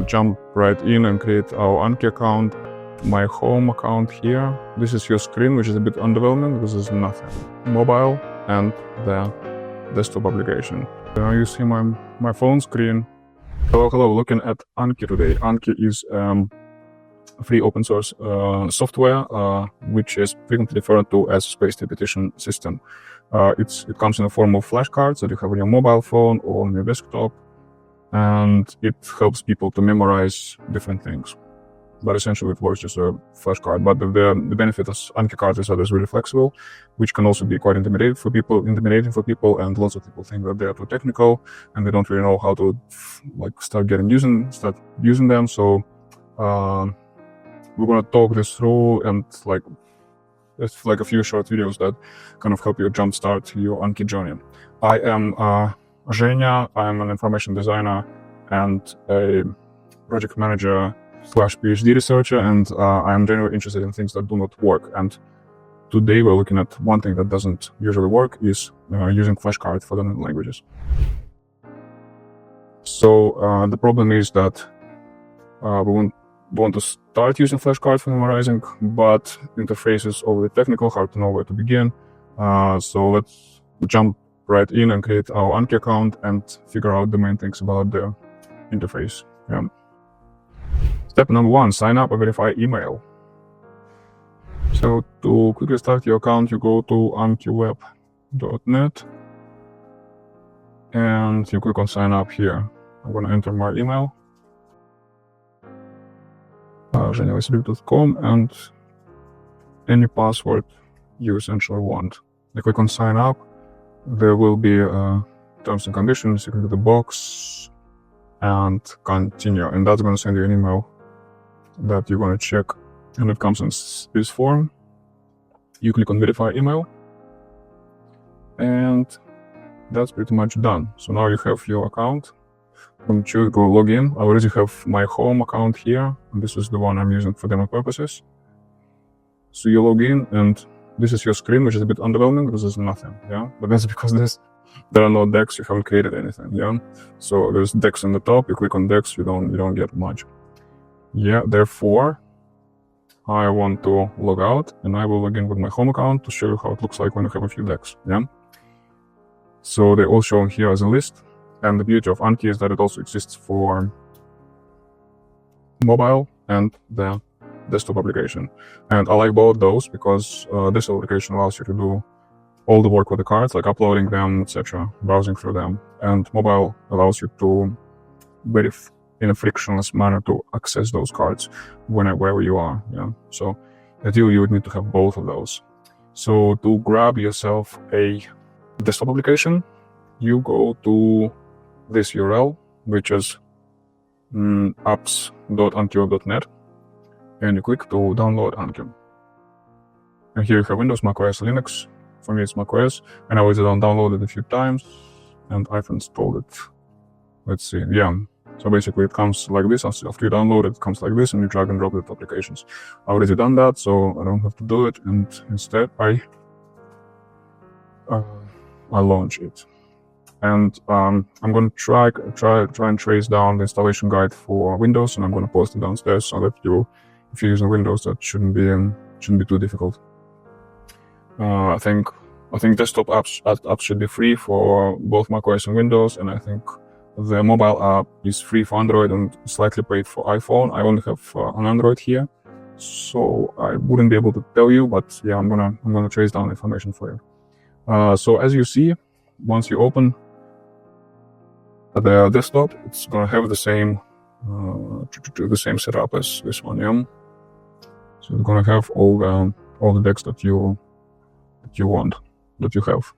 jump right in and create our Anki account. My home account here. This is your screen, which is a bit underwhelming because there's nothing. Mobile and the desktop application. Now you see my phone screen. Hello, looking at Anki today. Anki is free open source software, which is frequently referred to as spaced repetition system. It comes in the form of flashcards that you have on your mobile phone or on your desktop, and it helps people to memorize different things. But essentially it works just a flashcard. But the benefit of Anki cards is that it's really flexible, which can also be quite intimidating for people, and lots of people think that they are too technical and they don't really know how to start using them. So we're gonna talk this through, and it's a few short videos that kind of help you jumpstart your Anki journey. I am Zhenya. I'm an information designer and a project manager / PhD researcher, and I'm generally interested in things that do not work. And today we're looking at one thing that doesn't usually work is using flashcards for learning languages. So the problem is that we want to start using flashcards for memorizing, but interface is overly technical, hard to know where to begin. So let's jump right in and create our Anki account and figure out the main things about the interface. Yeah. Step number 1, sign up and verify email. So to quickly start your account, you go to ankiweb.net and you click on sign up here. I'm going to enter my email, zhenya@com, and any password you essentially want. I click on sign up. There will be terms and conditions. You can do the box and continue, and that's going to send you an email that you're going to check, and it comes in this form. You click on verify email, and that's pretty much done. So now you have your account. I'm going to go log in. I already have my home account here, and this is the one I'm using for demo purposes. So you log in, and this is your screen, which is a bit underwhelming because there's nothing. Yeah, but that's because there are no decks. You haven't created anything. Yeah, so there's decks on the top. You click on decks, you don't get much. Yeah, therefore I want to log out, and I will log in with my home account to show you how it looks like when you have a few decks. Yeah, so they're all shown here as a list, and the beauty of Anki is that it also exists for mobile and the desktop application. And I like both those because this application allows you to do all the work with the cards, like uploading them, etc., browsing through them, and mobile allows you to in a frictionless manner to access those cards wherever you are. Yeah, so ideally you would need to have both of those. So to grab yourself a desktop application, you go to this URL, which is apps.ankiweb.net, and you click to download Anki. And here you have Windows, macOS, Linux. For me it's macOS, and I already downloaded it a few times and I've installed it. Let's see. Yeah, so basically it comes like this. After you download it, it comes like this, and you drag and drop the applications. I already done that, so I don't have to do it, and instead I launch it. And I'm going to try and trace down the installation guide for Windows, and I'm going to post it downstairs so that if you're using Windows, that shouldn't be too difficult. I think desktop apps should be free for both macOS and Windows, and I think the mobile app is free for Android and slightly paid for iPhone. I only have an Android here, so I wouldn't be able to tell you, but yeah, I'm gonna trace down information for you. So as you see, once you open the desktop, it's gonna have the same setup as this one. Yeah, so it's gonna have all the decks that you have.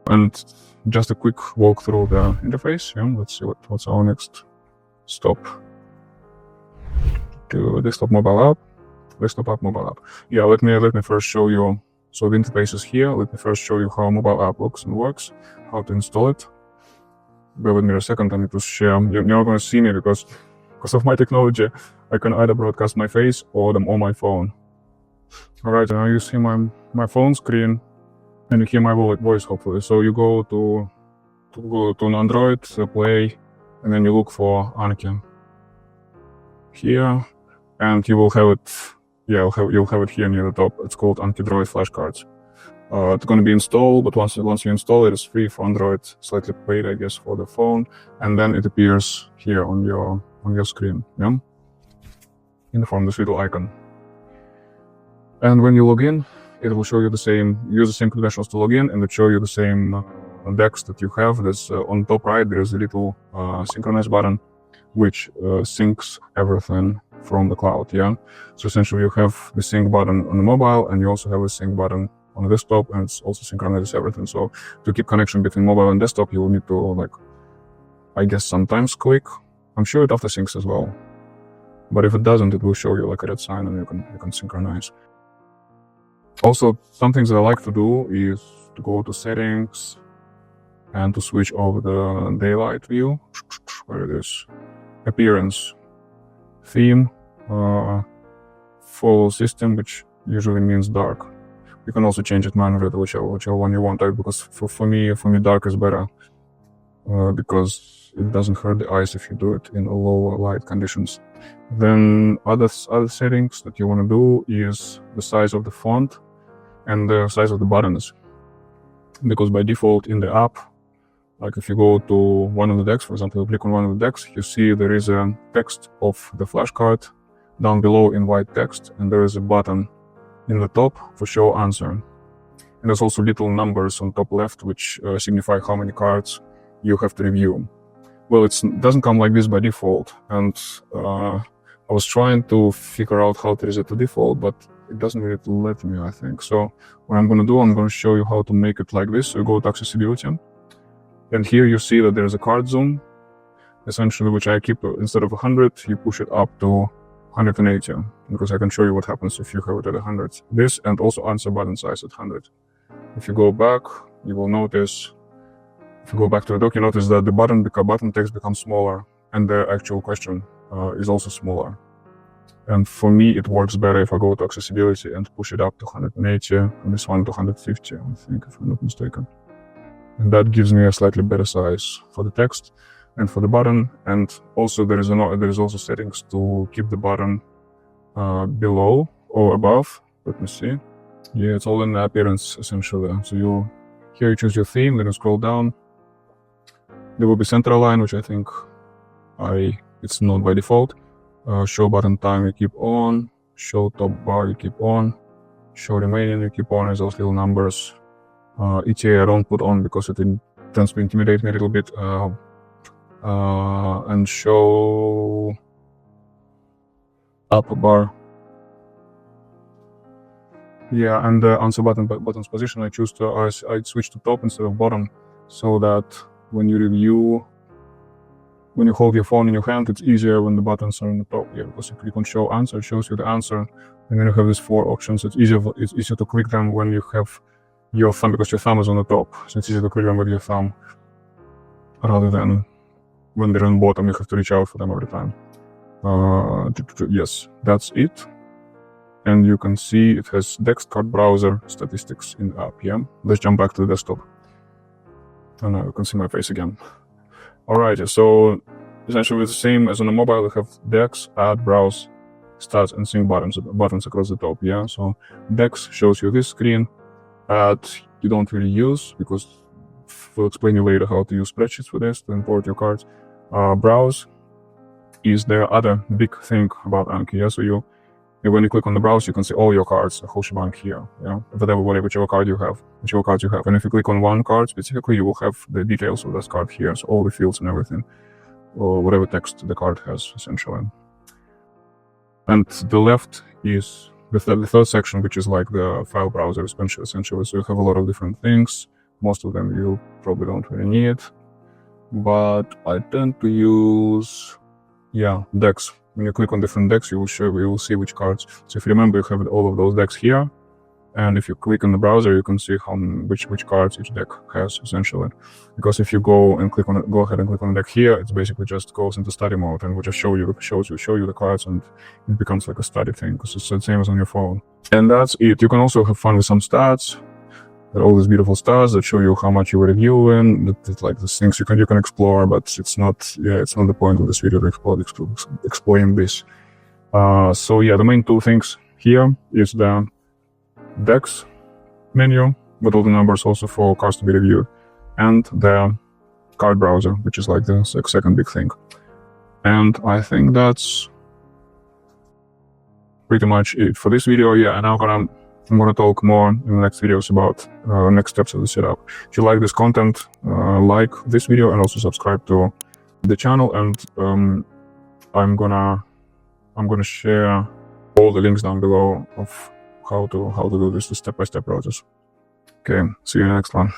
And just a quick walk through the interface. Yeah, let's see what's our next stop. To desktop mobile app, mobile app. Yeah, let me first show you. So the interface is here. Let me first show you how mobile app looks and works, how to install it. Bear with me a second. I need to share. You're not going to see me because of my technology. I can either broadcast my face or them on my phone. All right, now you see my phone screen, and you hear my voice hopefully. So you go to an Android Play, and then you look for Anki. here, and you will have it. Yeah, you'll have it here near the top. It's called Anki Droid flashcards. It's going to be installed, but once you install it, it's free for Android, slightly paid, I guess, for the phone, and then it appears here on your screen, yeah, in the form of this little icon. And when you log in, it will show you the same. Use the same credentials to log in, and it show you the same decks that you have. There's on top right, there's a little synchronize button, which syncs everything from the cloud. Yeah, so essentially you have the sync button on the mobile, and you also have a sync button on the desktop, and it's also synchronizes everything. So to keep connection between mobile and desktop, you will need to, like, I guess sometimes click. I'm sure it auto syncs as well, but if it doesn't, it will show you like a red sign, and you can synchronize. Also, some things that I like to do is to go to settings and to switch over the daylight view. Where it is, appearance, theme, full system, which usually means dark. You can also change it manually to whichever one you want, because for me dark is better, because it doesn't hurt the eyes if you do it in lower light conditions. Then other settings that you want to do is the size of the font and the size of the buttons, because by default in the app, like if you go to one of the decks, for example, you click on one of the decks, you see there is a text of the flashcard down below in white text, and there is a button in the top for show answer. And there's also little numbers on top left, which signify how many cards you have to review. Well, it doesn't come like this by default, and I was trying to figure out how to reset to default, but it doesn't really let me, I think. So what I'm going to do, I'm going to show you how to make it like this. So you go to accessibility, and here you see that there's a card zoom, essentially, which I keep, instead of 100, you push it up to 180, because I can show you what happens if you have it at 100. This, and also answer button size at 100. If you go back, you will notice, if you go back to the doc, you notice that the button text becomes smaller, and the actual question is also smaller. And for me, it works better if I go to accessibility and push it up to 180, and this one to 150, I think, if I'm not mistaken. And that gives me a slightly better size for the text and for the button. And also there is also settings to keep the button below or above. Let me see. Yeah, it's all in the appearance, essentially. So here you choose your theme, then you scroll down. There will be center align, which I think it's not by default. Show button time you keep on. Show top bar you keep on. Show remaining you keep on as those little numbers. ETA I don't put on because it tends to intimidate me a little bit. And show up bar. Yeah, and the answer button's position I switch to top instead of bottom, so that when you hold your phone in your hand, it's easier when the buttons are on the top here, because you click on show answer, it shows you the answer, and then you have these 4 options. It's easier to click them when you have your thumb, because your thumb is on the top, so it's easier to click them with your thumb rather than when they're on bottom, you have to reach out for them every time. Yes, that's it. And you can see it has Dex card browser statistics in the app. Yeah, let's jump back to the desktop. And now you can see my face again. Alright, so essentially it's the same as on the mobile. We have Dex, add, browse, stats, and sync buttons across the top. Yeah, so Dex shows you this screen. Add you don't really use, because we'll explain you later how to use spreadsheets with this to import your cards. Browse is the other big thing about Anki. Yeah, so when you click on the browse, you can see all your cards, the whole shebang here. Yeah, whichever cards you have. And if you click on one card specifically, you will have the details of that card here, so all the fields and everything, or whatever text the card has, essentially. And the left is the third section, which is like the file browser, essentially. So you have a lot of different things. Most of them you probably don't really need, but I tend to use, decks. When you click on different decks, you will see which cards. So if you remember, you have all of those decks here, and if you click on the browser, you can see which cards each deck has, essentially. Because if you go ahead and click on the deck here, it basically just goes into study mode, and will just show you the cards, and it becomes like a study thing, because it's the same as on your phone. And that's it. You can also have fun with some stats. There are all these beautiful stars that show you how much you were reviewing. It's like these things you can explore, but it's not the point of this video to explain this. So yeah, the main two things here is the DEX menu with all the numbers also for cars to be reviewed, and the card browser, which is like the second big thing. And I think that's pretty much it for this video. Yeah, and I'm gonna talk more in the next videos about next steps of the setup. If you like this content, like this video and also subscribe to the channel. And I'm gonna share all the links down below of how to do this, the step-by-step process. Okay, see you in the next one.